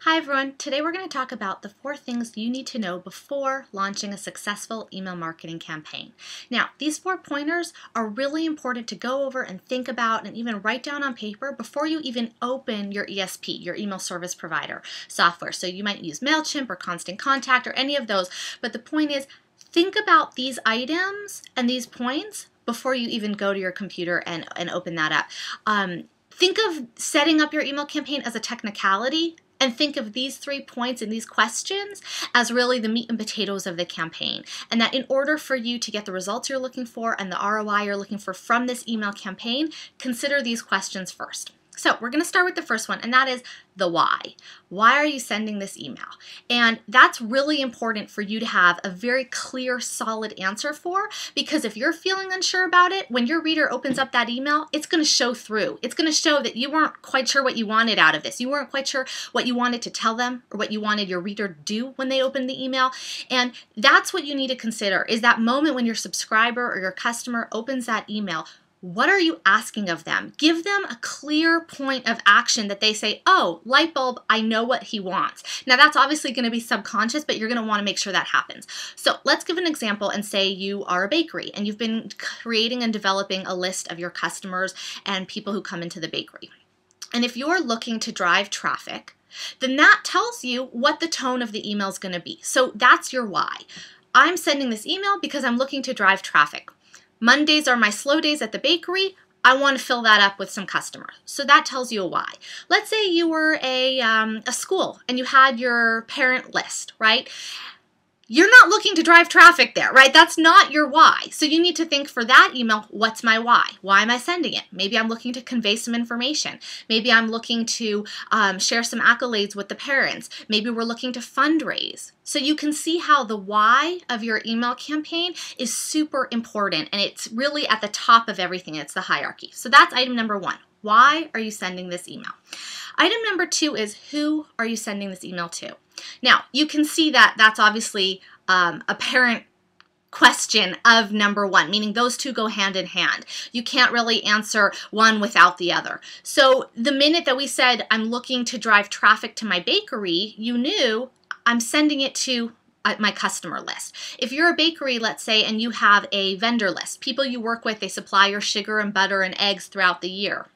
Hi everyone, today we're going to talk about the 4 things you need to know before launching a successful email marketing campaign. Now, these 4 pointers are really important to go over and think about and even write down on paper before you even open your ESP, your email service provider software. So you might use MailChimp or Constant Contact or any of those, but the point is think about these items and these points before you even go to your computer and open that up. Think of setting up your email campaign as a technicality, and think of these 3 points and these questions as really the meat and potatoes of the campaign. And that in order for you to get the results you're looking for and the ROI you're looking for from this email campaign, consider these questions first. So we're going to start with the first one, and that is the why. Why are you sending this email? And that's really important for you to have a very clear, solid answer for, because if you're feeling unsure about it, when your reader opens up that email, it's going to show through. It's going to show that you weren't quite sure what you wanted out of this. You weren't quite sure what you wanted to tell them or what you wanted your reader to do when they opened the email. And that's what you need to consider, is that moment when your subscriber or your customer opens that email. What are you asking of them? Give them a clear point of action that they say, oh, light bulb, I know what he wants. Now that's obviously going to be subconscious, but you're going to want to make sure that happens. So let's give an example and say you are a bakery and you've been creating and developing a list of your customers and people who come into the bakery. And if you're looking to drive traffic, then that tells you what the tone of the email is going to be. So that's your why. I'm sending this email because I'm looking to drive traffic. Mondays are my slow days at the bakery. I want to fill that up with some customers. So that tells you a why. Let's say you were a school and you had your parent list, right? You're not looking to drive traffic there, right? That's not your why. So you need to think for that email, what's my why? Why am I sending it? Maybe I'm looking to convey some information. Maybe I'm looking to share some accolades with the parents. Maybe we're looking to fundraise. So you can see how the why of your email campaign is super important, and it's really at the top of everything. It's the hierarchy. So that's item number 1. Why are you sending this email? Item number 2 is who are you sending this email to? Now, you can see that that's obviously a parent question of number 1, meaning those two go hand in hand. You can't really answer one without the other. So the minute that we said, I'm looking to drive traffic to my bakery, you knew I'm sending it to my customer list. If you're a bakery, let's say, and you have a vendor list, people you work with, they supply your sugar and butter and eggs throughout the year,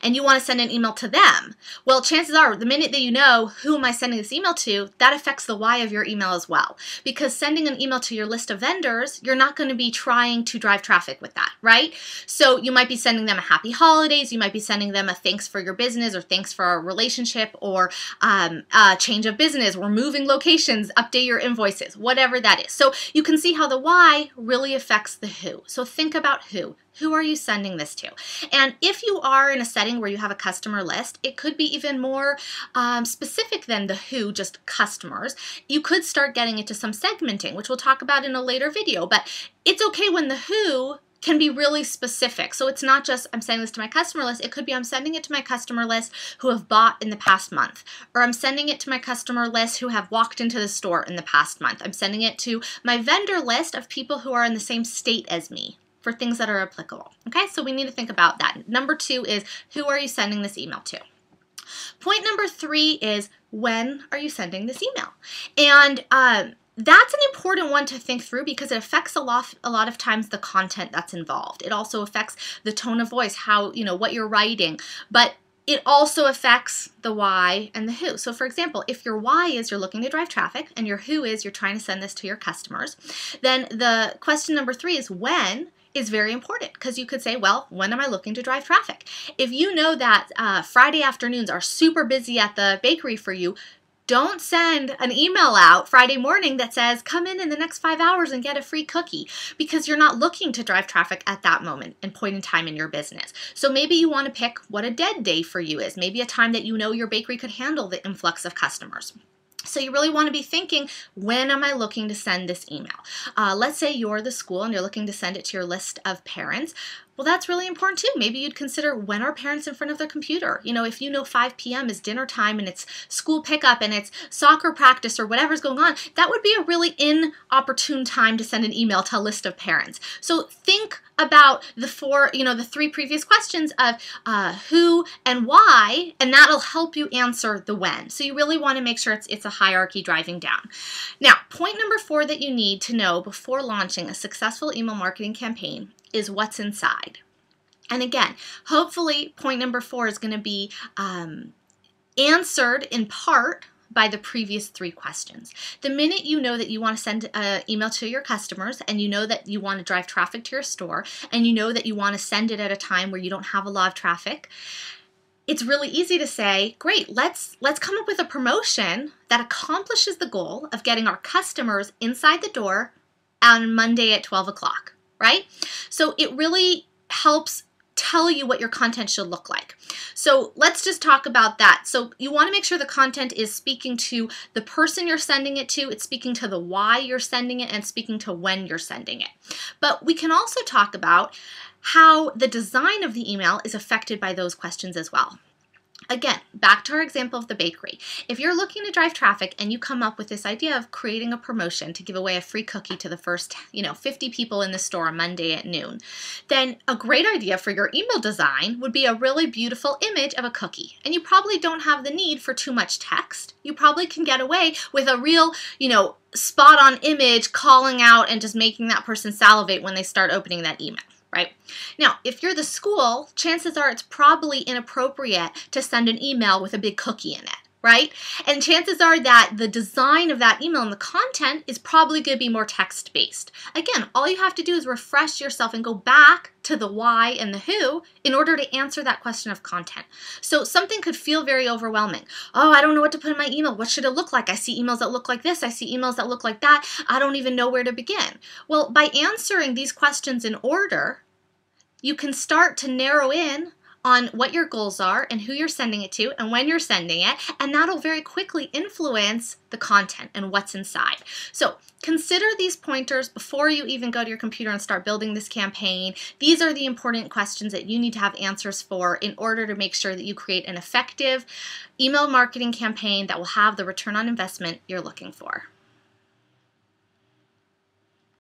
and you want to send an email to them, well, chances are the minute that you know who am I sending this email to, that affects the why of your email as well. Because sending an email to your list of vendors, you're not going to be trying to drive traffic with that, right? So you might be sending them a happy holidays, you might be sending them a thanks for your business or thanks for our relationship or a change of business, we're moving locations, update your invoices, whatever that is. So you can see how the why really affects the who. So think about who. Who are you sending this to? And if you are in a setting where you have a customer list, it could be even more specific than the who, just customers. You could start getting into some segmenting, which we'll talk about in a later video, but it's okay when the who can be really specific. So it's not just I'm sending this to my customer list. It could be I'm sending it to my customer list who have bought in the past month, or I'm sending it to my customer list who have walked into the store in the past month. I'm sending it to my vendor list of people who are in the same state as me, for things that are applicable. Okay, so we need to think about that. Number 2 is who are you sending this email to? Point number 3 is when are you sending this email? And that's an important one to think through because it affects a lot of times the content that's involved. It also affects the tone of voice, how, what you're writing, but it also affects the why and the who. So for example, if your why is you're looking to drive traffic and your who is you're trying to send this to your customers, then the question number 3 is when is very important, because you could say, well, when am I looking to drive traffic? If you know that Friday afternoons are super busy at the bakery for you, don't send an email out Friday morning that says, come in the next 5 hours and get a free cookie, because you're not looking to drive traffic at that moment and point in time in your business. So maybe you want to pick what a dead day for you is, maybe a time that you know your bakery could handle the influx of customers. So you really want to be thinking, when am I looking to send this email? Let's say you're the school and you're looking to send it to your list of parents. Well, that's really important too. Maybe you'd consider, when are parents in front of their computer? You know, if you know 5 p.m. is dinner time and it's school pickup and it's soccer practice or whatever's going on, that would be a really inopportune time to send an email to a list of parents. So think about the 3 previous questions of who and why, and that'll help you answer the when. So you really want to make sure it's a hierarchy driving down. Now, point number 4 that you need to know before launching a successful email marketing campaign is what's inside. And again, hopefully point number 4 is going to be answered in part by the previous 3 questions. The minute you know that you want to send an email to your customers, and you know that you want to drive traffic to your store, and you know that you want to send it at a time where you don't have a lot of traffic, it's really easy to say, great, let's come up with a promotion that accomplishes the goal of getting our customers inside the door on Monday at 12 o'clock, right? So it really helps tell you what your content should look like. So let's just talk about that. So you want to make sure the content is speaking to the person you're sending it to, it's speaking to the why you're sending it, and speaking to when you're sending it. But we can also talk about how the design of the email is affected by those questions as well. Again, back to our example of the bakery. If you're looking to drive traffic and you come up with this idea of creating a promotion to give away a free cookie to the first 50 people in the store on Monday at noon, then a great idea for your email design would be a really beautiful image of a cookie. And you probably don't have the need for too much text. You probably can get away with a real, spot-on image calling out and just making that person salivate when they start opening that email. Right? Now, if you're the school, chances are it's probably inappropriate to send an email with a big cookie in it, right? And chances are that the design of that email and the content is probably going to be more text-based. Again, all you have to do is refresh yourself and go back to the why and the who in order to answer that question of content. So something could feel very overwhelming. Oh, I don't know what to put in my email. What should it look like? I see emails that look like this. I see emails that look like that. I don't even know where to begin. Well, by answering these questions in order, you can start to narrow in on what your goals are and who you're sending it to and when you're sending it, and that'll very quickly influence the content and what's inside. So consider these pointers before you even go to your computer and start building this campaign. These are the important questions that you need to have answers for in order to make sure that you create an effective email marketing campaign that will have the return on investment you're looking for.